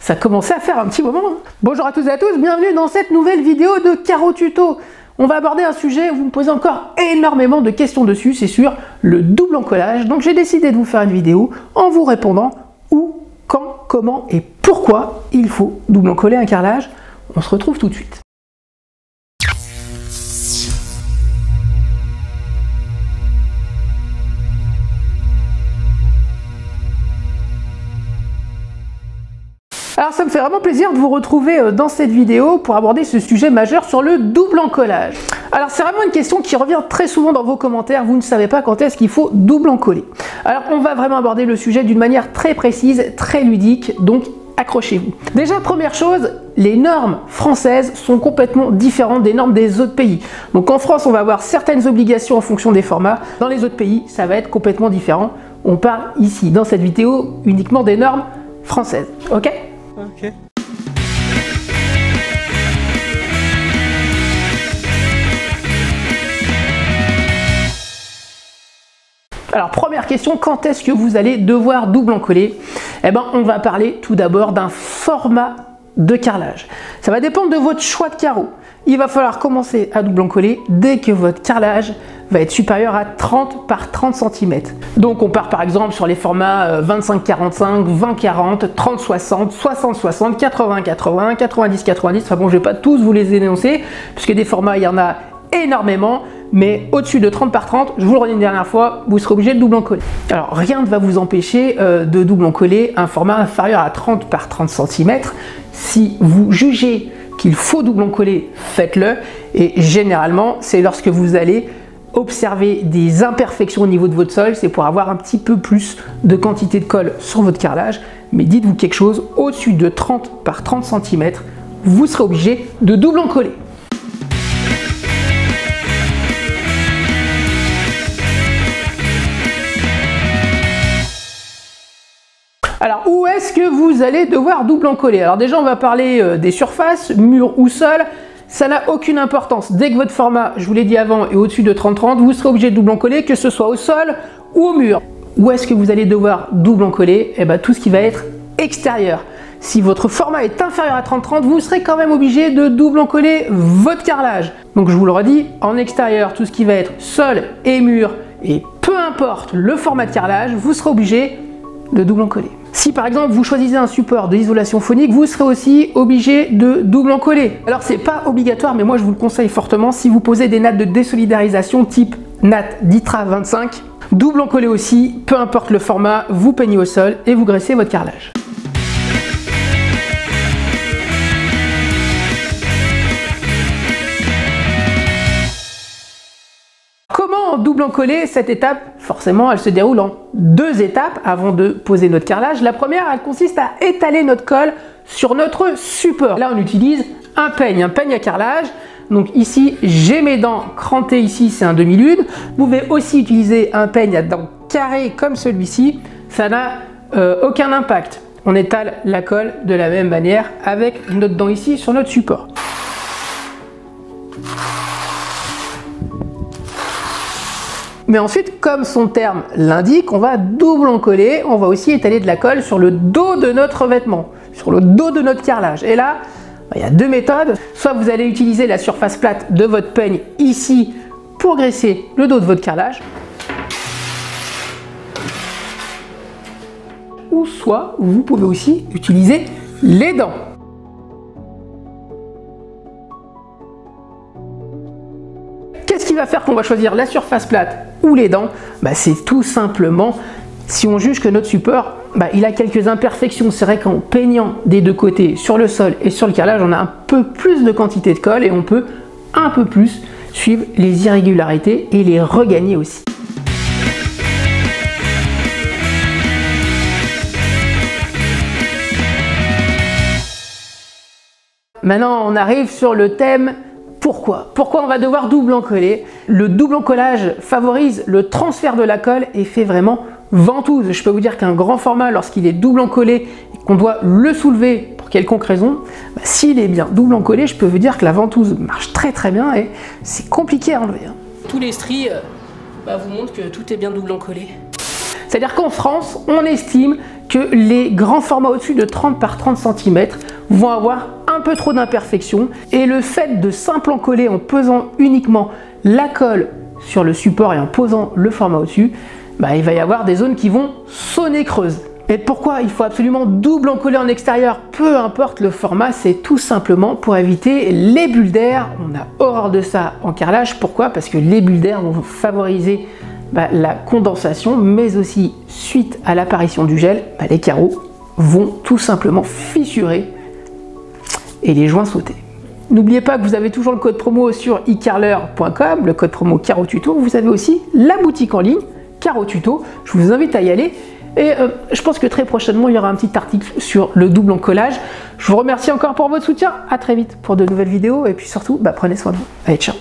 Ça commençait à faire un petit moment. Bonjour à tous et à tous, bienvenue dans cette nouvelle vidéo de Caro Tuto. On va aborder un sujet où vous me posez encore énormément de questions dessus, c'est sur le double encollage. Donc j'ai décidé de vous faire une vidéo en vous répondant où, quand, comment et pourquoi il faut double encoller un carrelage. On se retrouve tout de suite. Alors ça me fait vraiment plaisir de vous retrouver dans cette vidéo pour aborder ce sujet majeur sur le double encollage. Alors c'est vraiment une question qui revient très souvent dans vos commentaires, vous ne savez pas quand est-ce qu'il faut double encoller. Alors on va vraiment aborder le sujet d'une manière très précise, très ludique, donc accrochez-vous. Déjà première chose, les normes françaises sont complètement différentes des normes des autres pays. Donc en France on va avoir certaines obligations en fonction des formats, dans les autres pays ça va être complètement différent. On parle ici dans cette vidéo uniquement des normes françaises, ok ? Ok. Alors première question, quand est-ce que vous allez devoir double encoller? Eh ben on va parler tout d'abord d'un format de carrelage. Ça va dépendre de votre choix de carreau. Il va falloir commencer à double encoller dès que votre carrelage va être supérieur à 30 par 30 cm. Donc on part par exemple sur les formats 25-45, 20-40, 30-60, 60-60, 80-80, 90-90. Enfin bon, je ne vais pas tous vous les énoncer, puisque des formats, il y en a énormément, mais au-dessus de 30 par 30, je vous le redis une dernière fois, vous serez obligé de double encoller. Alors rien ne va vous empêcher de double encoller un format inférieur à 30 par 30 cm. Si vous jugez qu'il faut double encoller, faites-le. Et généralement, c'est lorsque vous allez observer des imperfections au niveau de votre sol, c'est pour avoir un petit peu plus de quantité de colle sur votre carrelage. Mais dites-vous quelque chose, au-dessus de 30 par 30 cm, vous serez obligé de double encoller. Alors où est-ce que vous allez devoir double encoller? Alors déjà on va parler des surfaces, mur ou sol, ça n'a aucune importance. Dès que votre format, je vous l'ai dit avant, est au-dessus de 30-30, vous serez obligé de double encoller, que ce soit au sol ou au mur. Où est-ce que vous allez devoir double encoller? Eh bien tout ce qui va être extérieur. Si votre format est inférieur à 30-30, vous serez quand même obligé de double encoller votre carrelage. Donc je vous le redis, en extérieur, tout ce qui va être sol et mur, et peu importe le format de carrelage, vous serez obligé de double encoller. Si par exemple vous choisissez un support de l'isolation phonique, vous serez aussi obligé de double encoller. Alors c'est pas obligatoire, mais moi je vous le conseille fortement si vous posez des nattes de désolidarisation type natte Ditra 25. Double encoller aussi, peu importe le format, vous peignez au sol et vous graissez votre carrelage. Comment double encoller cette étape? Forcément, elle se déroule en deux étapes avant de poser notre carrelage. La première, elle consiste à étaler notre colle sur notre support. Là, on utilise un peigne à carrelage. Donc ici, j'ai mes dents crantées ici, c'est un demi-lune. Vous pouvez aussi utiliser un peigne à dents carrées comme celui-ci. Ça n'a aucun impact. On étale la colle de la même manière avec notre dent ici sur notre support. Mais ensuite, comme son terme l'indique, on va double encoller, on va aussi étaler de la colle sur le dos de notre vêtement, sur le dos de notre carrelage. Et là, il y a deux méthodes. Soit vous allez utiliser la surface plate de votre peigne ici pour graisser le dos de votre carrelage. Ou soit vous pouvez aussi utiliser les dents. Qu'est-ce qui va faire qu'on va choisir la surface plate ou les dents? C'est tout simplement si on juge que notre support il a quelques imperfections. C'est vrai qu'en peignant des deux côtés sur le sol et sur le carrelage, on a un peu plus de quantité de colle et on peut un peu plus suivre les irrégularités et les regagner aussi. Maintenant, on arrive sur le thème pourquoi. Pourquoi on va devoir double encoller? Le double encollage favorise le transfert de la colle et fait vraiment ventouse. Je peux vous dire qu'un grand format, lorsqu'il est double encollé et qu'on doit le soulever pour quelconque raison, s'il est bien double encollé, je peux vous dire que la ventouse marche très bien et c'est compliqué à enlever. Tous les stries vous montrent que tout est bien double encollé. C'est-à-dire qu'en France, on estime que les grands formats au-dessus de 30 par 30 cm vont avoir un peu trop d'imperfections et le fait de simplement coller en posant uniquement la colle sur le support et en posant le format au-dessus, il va y avoir des zones qui vont sonner creuses. Et pourquoi il faut absolument double encoller en extérieur, peu importe le format, c'est tout simplement pour éviter les bulles d'air. On a horreur de ça en carrelage. Pourquoi? Parce que les bulles d'air vont favoriser la condensation, mais aussi suite à l'apparition du gel, les carreaux vont tout simplement fissurer et les joints sauter. N'oubliez pas que vous avez toujours le code promo sur icarreleur.com, le code promo Carreau Tuto. Vous avez aussi la boutique en ligne Carreau Tuto. Je vous invite à y aller. Et je pense que très prochainement, il y aura un petit article sur le double encollage. Je vous remercie encore pour votre soutien. À très vite pour de nouvelles vidéos. Et puis surtout, prenez soin de vous. Allez, ciao.